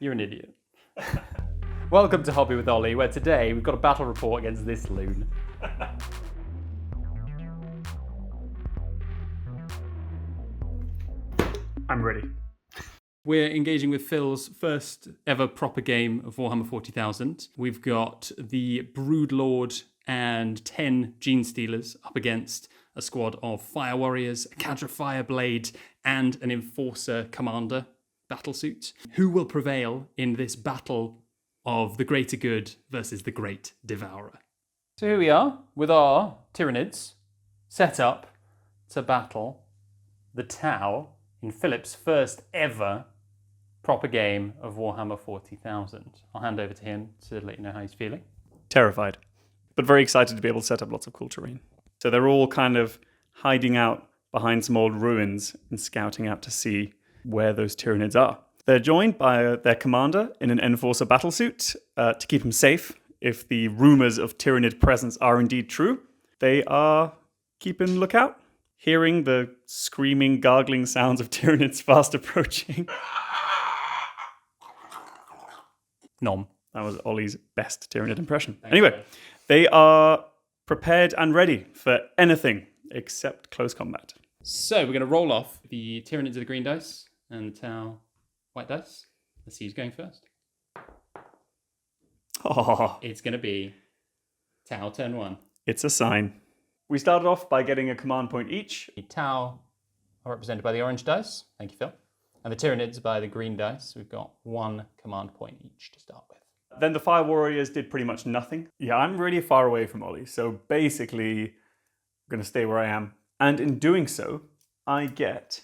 You're an idiot. Welcome to Hobby with Ollie, where today we've got a battle report against this loon. I'm ready. We're engaging with Phil's first ever proper game of Warhammer 40,000. We've got the Broodlord and 10 Gene Stealers up against a squad of Fire Warriors, a Cadre Fireblade, and an Enforcer Commander battlesuit. Who will prevail in this battle of the greater good versus the great devourer? So here we are with our Tyranids set up to battle the Tau in Philip's first ever proper game of Warhammer 40,000. I'll hand over to him to let you know how he's feeling. Terrified, but very excited to be able to set up lots of cool terrain. So they're all kind of hiding out behind some old ruins and scouting out to see where those Tyranids are. They're joined by their commander in an Enforcer battlesuit to keep him safe. If the rumors of Tyranid presence are indeed true, they are keeping lookout, hearing the screaming, gargling sounds of Tyranids fast approaching. Nom. That was Ollie's best Tyranid impression. Anyway, they are prepared and ready for anything except close combat. So we're going to roll off the Tyranids of the green dice and the Tau white dice. Let's see who's going first. Oh, It's going to be Tau turn 1. it's a sign. We started off by getting a command point each. The Tau are represented by the orange dice. Thank you, Phil. And the Tyranids by the green dice. We've got 1 command point each to start with. Then the Fire Warriors did pretty much nothing. Yeah, I'm really far away from Ollie, so basically I'm going to stay where I am. And in doing so, I get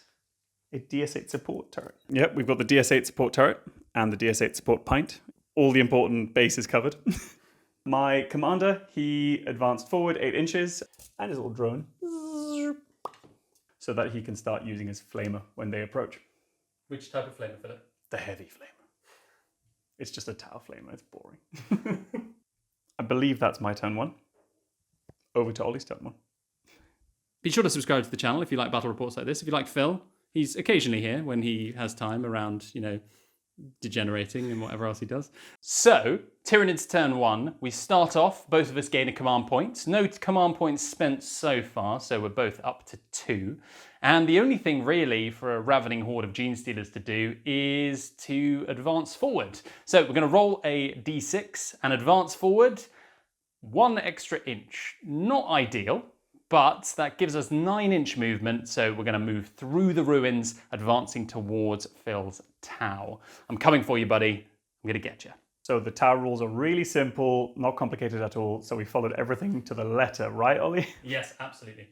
a DS8 support turret. Yep, we've got the DS8 support turret and the DS8 support pint. All the important bases covered. My commander, he advanced forward 8 inches and his little drone so that he can start using his flamer when they approach. Which type of flamer, Philip? The heavy flamer. It's just a Tau flamer, it's boring. I believe that's my turn 1. Over to Ollie's turn 1. Be sure to subscribe to the channel if you like battle reports like this. If you like Phil, he's occasionally here when he has time around, degenerating and whatever else he does. So, Tyranids turn 1. We start off, both of us gain a command point. No command points spent so far, so we're both up to 2. And the only thing really for a ravening horde of Gene Stealers to do is to advance forward. So we're going to roll a d6 and advance forward 1 extra inch. Not ideal, but that gives us 9-inch movement, so we're going to move through the ruins, advancing towards Phil's Tau. I'm coming for you, buddy. I'm going to get you. So the Tau rules are really simple, not complicated at all. So we followed everything to the letter, right, Ollie? Yes, absolutely.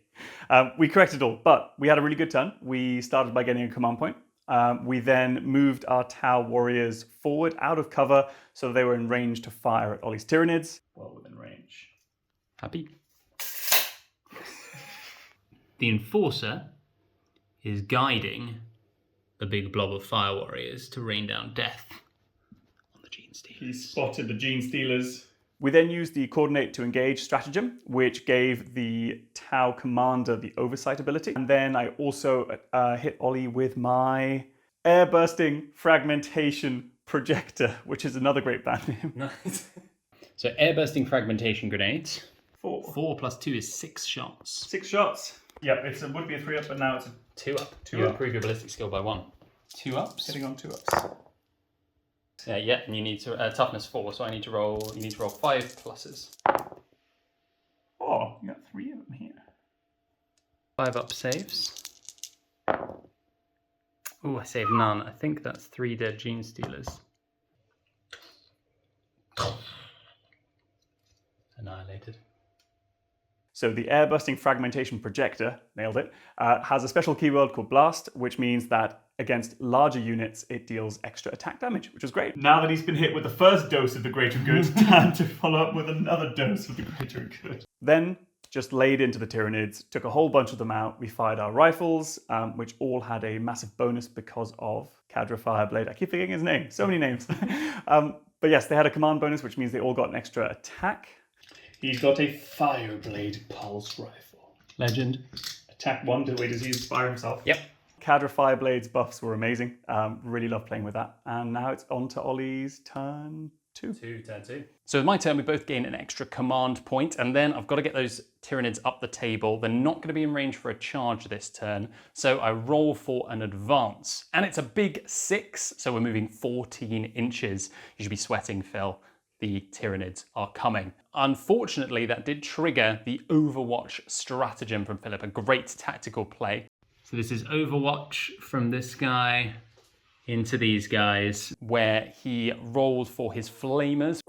We corrected all, but we had a really good turn. We started by getting a command point. We then moved our Tau warriors forward out of cover so they were in range to fire at Ollie's Tyranids. Well within range. Happy? The Enforcer is guiding a big blob of Fire Warriors to rain down death on the Gene Stealers. He spotted the Gene Stealers. We then used the coordinate to engage stratagem, which gave the Tau commander the oversight ability. And then I also hit Ollie with my air bursting fragmentation projector, which is another great band name. Nice. So air bursting fragmentation grenades. 4. 4 plus 2 is 6 shots. 6 shots. Yep, it would be a 3-up, but now it's a 2-up. Two You up. improve your ballistic skill by 1. 2-ups. hitting on 2-ups. Yeah, and you need to toughness 4, so you need to roll 5 pluses. Oh, you got 3 of them here. 5 up saves. Oh, I saved none. I think that's 3 dead Gene Stealers. Annihilated. So the air busting fragmentation projector, nailed it, has a special keyword called blast, which means that against larger units, it deals extra attack damage, which is great. Now that he's been hit with the first dose of the greater good, time to follow up with another dose of the greater good. Then just laid into the Tyranids, took a whole bunch of them out. We fired our rifles, which all had a massive bonus because of Cadre Fireblade. I keep forgetting his name, so many names. But yes, they had a command bonus, which means they all got an extra attack. He's got a Fireblade pulse rifle. Legend. Attack 1, wait, does he fire himself? Yep. Cadra Fireblade's buffs were amazing. Really love playing with that. And now it's on to Ollie's turn 2. Turn 2. So with my turn, we both gain an extra command point, and then I've got to get those Tyranids up the table. They're not going to be in range for a charge this turn, so I roll for an advance. And it's a big 6, so we're moving 14 inches. You should be sweating, Phil. The Tyranids are coming. Unfortunately, that did trigger the Overwatch stratagem from Philip, a great tactical play. So this is Overwatch from this guy into these guys, where he rolled for his flamers,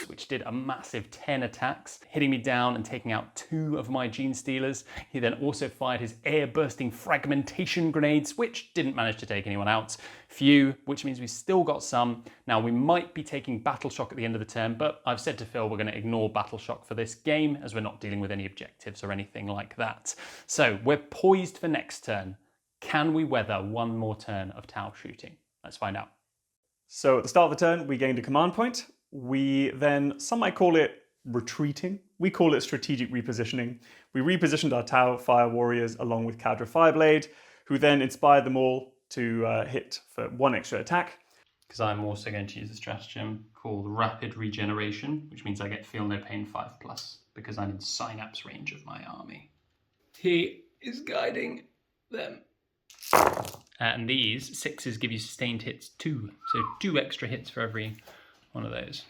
which did a massive 10 attacks, hitting me down and taking out 2 of my Gene Stealers. He then also fired his air-bursting fragmentation grenades, which didn't manage to take anyone out. Few, which means we've still got some. Now, we might be taking Battle Shock at the end of the turn, but I've said to Phil we're going to ignore Battle Shock for this game, as we're not dealing with any objectives or anything like that. So, we're poised for next turn. Can we weather one more turn of Tau shooting? Let's find out. So at the start of the turn, we gained a command point. We then, some might call it retreating. We call it strategic repositioning. We repositioned our Tau Fire Warriors along with Cadra Fireblade, who then inspired them all to hit for 1 extra attack. Because I'm also going to use a stratagem called Rapid Regeneration, which means I get Feel No Pain 5+, because I'm in synapse range of my army. He is guiding them. And these 6s give you sustained hits 2, so 2 extra hits for every one of those.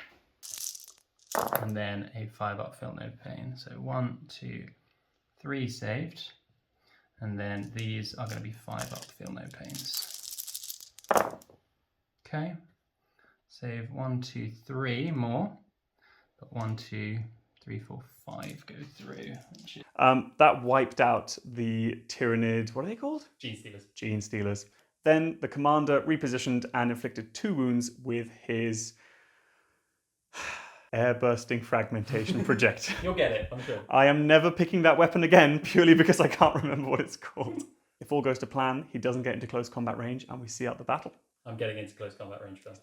And then a 5-up Feel No Pain. So 1, 2, 3 saved. And then these are going to be 5-up Feel No Pains. Okay. Save 1, 2, 3 more. But 1, 2, 3, 4, 5 go through. That wiped out the Tyranid, what are they called? Gene Stealers. Gene Stealers. Then the commander repositioned and inflicted 2 wounds with his air-bursting fragmentation projector. You'll get it, I'm sure. I am never picking that weapon again, purely because I can't remember what it's called. If all goes to plan, he doesn't get into close combat range, and we see out the battle. I'm getting into close combat range first.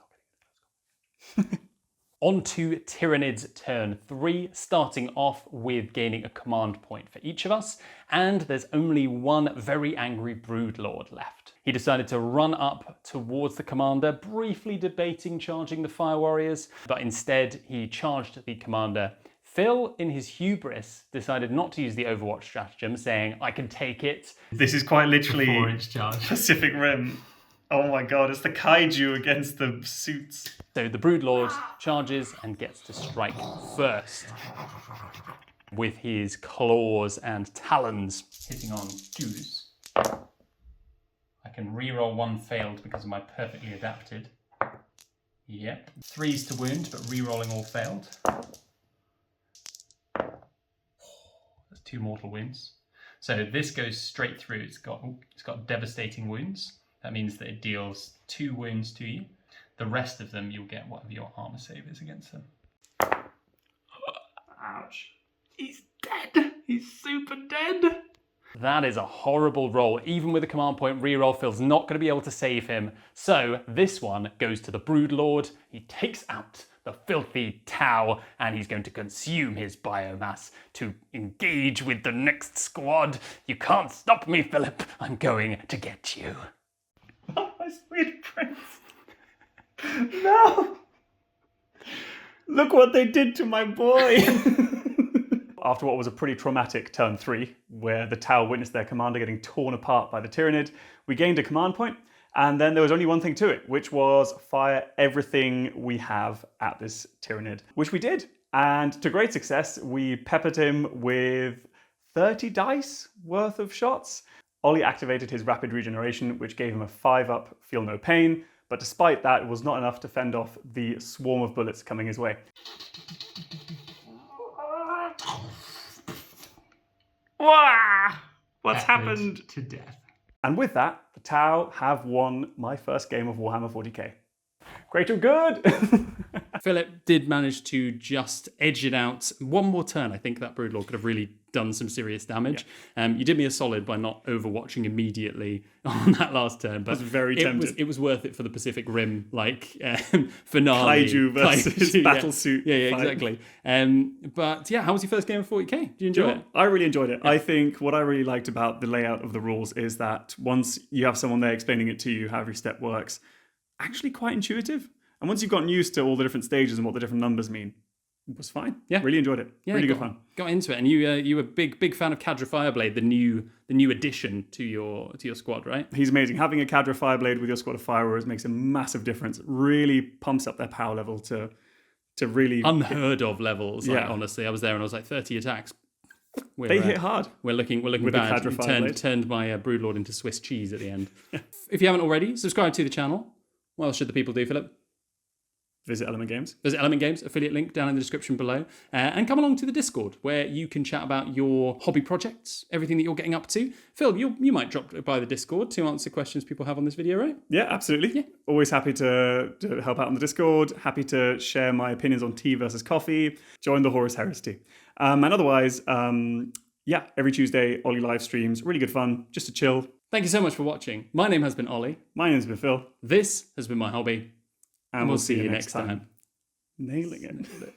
On to Tyranids turn 3, starting off with gaining a command point for each of us, and there's only one very angry Broodlord left. He decided to run up towards the commander, briefly debating charging the Fire Warriors, but instead he charged the commander. Phil, in his hubris, decided not to use the Overwatch stratagem, saying, I can take it. This is quite literally 4-inch charge. Pacific Rim. Oh my god, it's the kaiju against the suits. So the Broodlord charges and gets to strike first with his claws and talons, hitting on 2s. I can reroll 1 failed because of my perfectly adapted. Yep. 3s to wound, but rerolling all failed. That's 2 mortal wounds. So this goes straight through. It's got devastating wounds. That means that it deals 2 wounds to you. The rest of them, you'll get whatever your armor save is against them. Ouch. He's dead. He's super dead. That is a horrible roll. Even with a command point reroll, Phil's not going to be able to save him. So this one goes to the Broodlord. He takes out the filthy Tau, and he's going to consume his biomass to engage with the next squad. You can't stop me, Philip. I'm going to get you. Oh, my sweet prince. No! Look what they did to my boy! After what was a pretty traumatic turn 3, where the Tau witnessed their commander getting torn apart by the Tyranid, we gained a command point, and then there was only one thing to it, which was fire everything we have at this Tyranid, which we did. And to great success, we peppered him with 30 dice worth of shots. Ollie activated his rapid regeneration, which gave him a 5-up Feel No Pain, but despite that, it was not enough to fend off the swarm of bullets coming his way. What's happened? To death. And with that, the Tau have won my first game of Warhammer 40k. Greater good! Philip did manage to just edge it out. One more turn, I think that Broodlord could have really done some serious damage. You did me a solid by not overwatching immediately on that last turn, but I was very tempted. It was worth it for the Pacific Rim finale. Kaiju versus battle suit. Yeah, fight. exactly. But yeah, how was your first game of 40k? Did you enjoy it? I really enjoyed it. I think what I really liked about the layout of the rules is that once you have someone there explaining it to you, how every step works, actually quite intuitive. And once you've gotten used to all the different stages and what the different numbers mean, it was fine. Yeah. Really enjoyed it. Yeah, really good fun. Got into it, and you were a big fan of Cadra Fireblade, the new addition to your squad, right? He's amazing. Having a Cadra Fireblade with your squad of Firewars makes a massive difference. Really pumps up their power level to really unheard of levels. Like, Yeah. honestly, I was there and I was like 30 attacks. They hit hard. We're looking With the bad. Cadra Fireblade. Turned my Broodlord into Swiss cheese at the end. If you haven't already, subscribe to the channel. What else should the people do, Philip? Visit Element Games. Visit Element Games, affiliate link down in the description below. And come along to the Discord, where you can chat about your hobby projects, everything that you're getting up to. Phil, you might drop by the Discord to answer questions people have on this video, right? Yeah, absolutely. Yeah. Always happy to help out on the Discord. Happy to share my opinions on tea versus coffee. Join the Horus Heresy. And otherwise, every Tuesday, Ollie live streams. Really good fun, just to chill. Thank you so much for watching. My name has been Ollie. My name's been Phil. This has been my hobby. And we'll see you next time. Nailing it.